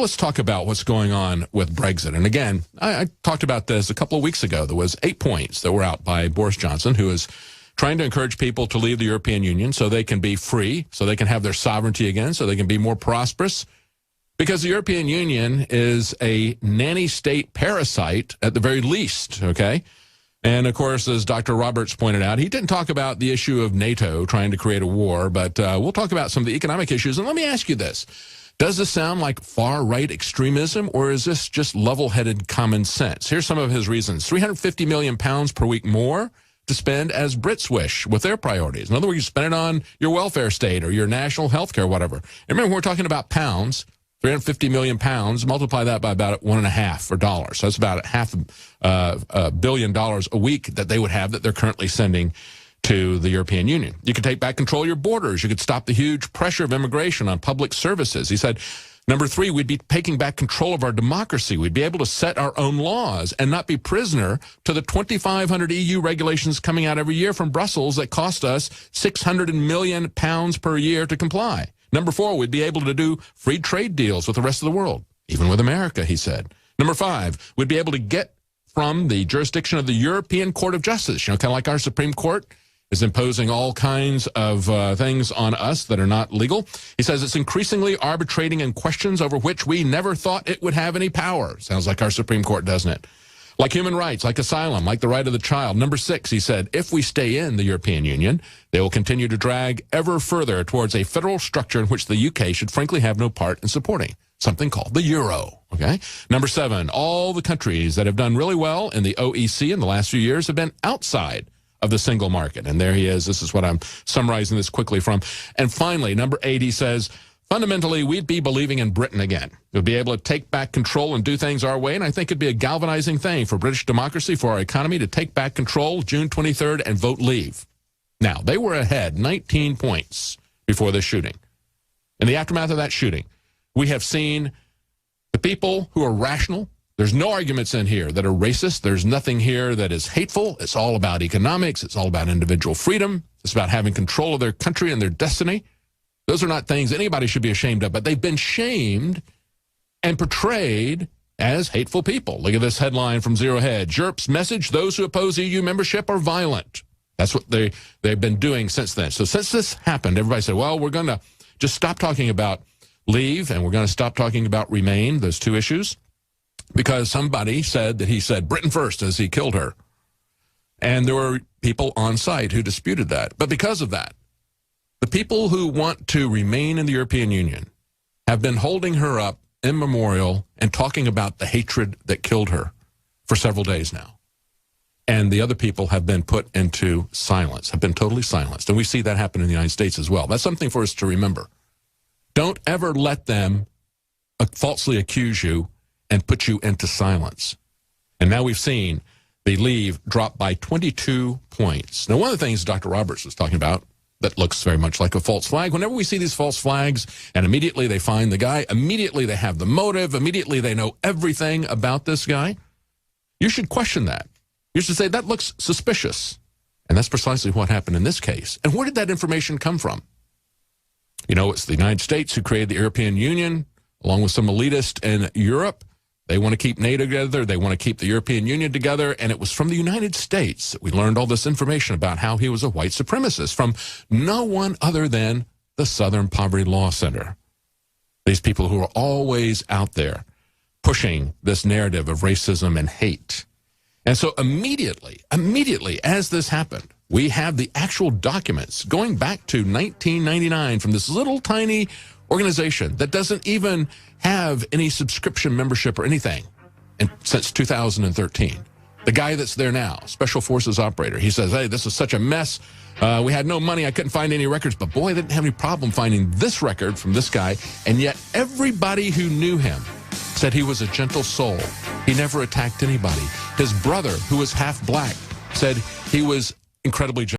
Let's talk about what's going on with Brexit. And again, I talked about this a couple of weeks ago. There was 8 points that were out by Boris Johnson, who is trying to encourage people to leave the European Union so they can be free, so they can have their sovereignty again, so they can be more prosperous. Because the European Union is a nanny state parasite at the very least, okay? And, of course, as Dr. Roberts pointed out, he didn't talk about the issue of NATO trying to create a war, but we'll talk about some of the economic issues. And let me ask you this. Does this sound like far-right extremism, or is this just level-headed common sense? Here's some of his reasons. £350 million per week more to spend as Brits wish with their priorities. In other words, you spend it on your welfare state or your national health care, whatever. And remember, we're talking about pounds. 350 million pounds, multiply that by about $1.50 dollars. So that's about $500 million a week that they would have that they're currently sending to the European Union. You could take back control of your borders. You could stop the huge pressure of immigration on public services. He said, number 3, we'd be taking back control of our democracy. We'd be able to set our own laws and not be prisoner to the 2,500 EU regulations coming out every year from Brussels that cost us £600 million per year to comply. Number 4, we'd be able to do free trade deals with the rest of the world, even with America, he said. Number 5, we'd be able to get from the jurisdiction of the European Court of Justice, kind of like our Supreme Court is imposing all kinds of things on us that are not legal. He says it's increasingly arbitrating in questions over which we never thought it would have any power. Sounds like our Supreme Court, doesn't it? Like human rights, like asylum, like the right of the child. Number 6, he said, if we stay in the European Union, they will continue to drag ever further towards a federal structure in which the UK should frankly have no part in supporting, something called the euro, okay? Number 7, all the countries that have done really well in the OEC in the last few years have been outside of the single market. And there he is. This is what I'm summarizing this quickly from. And finally, number 8, he says, fundamentally, we'd be believing in Britain again. We'll be able to take back control and do things our way, and I think it'd be a galvanizing thing for British democracy, for our economy, to take back control June 23rd and vote leave. Now, they were ahead 19 points before the shooting. In the aftermath of that shooting, we have seen the people who are rational. There's no arguments in here that are racist. There's nothing here that is hateful. It's all about economics. It's all about individual freedom. It's about having control of their country and their destiny. Those are not things anybody should be ashamed of, but they've been shamed and portrayed as hateful people. Look at this headline from Zero Hedge. Europe's message, those who oppose EU membership are violent. That's what they've been doing since then. So since this happened, everybody said, well, we're going to just stop talking about leave and we're going to stop talking about remain, those two issues, because somebody said that he said Britain first as he killed her. And there were people on site who disputed that. But because of that, the people who want to remain in the European Union have been holding her up in memorial and talking about the hatred that killed her for several days now. And the other people have been put into silence, have been totally silenced. And we see that happen in the United States as well. That's something for us to remember. Don't ever let them falsely accuse you and put you into silence. And now we've seen the leave drop by 22 points. Now, one of the things Dr. Roberts was talking about that looks very much like a false flag. Whenever we see these false flags and immediately they find the guy, immediately they have the motive, immediately they know everything about this guy, you should question that. You should say, that looks suspicious. And that's precisely what happened in this case. And where did that information come from? You know, it's the United States who created the European Union, along with some elitists in Europe. They want to keep NATO together. They want to keep the European Union together. And it was from the United States that we learned all this information about how he was a white supremacist from no one other than the Southern Poverty Law Center. These people who are always out there pushing this narrative of racism and hate. And so immediately as this happened, we have the actual documents going back to 1999 from this little tiny organization that doesn't even have any subscription membership or anything since 2013. The guy that's there now, Special Forces operator, he says, hey, this is such a mess. We had no money. I couldn't find any records. But boy, they didn't have any problem finding this record from this guy. And yet everybody who knew him said he was a gentle soul. He never attacked anybody. His brother, who was half black, said he was incredibly gentle.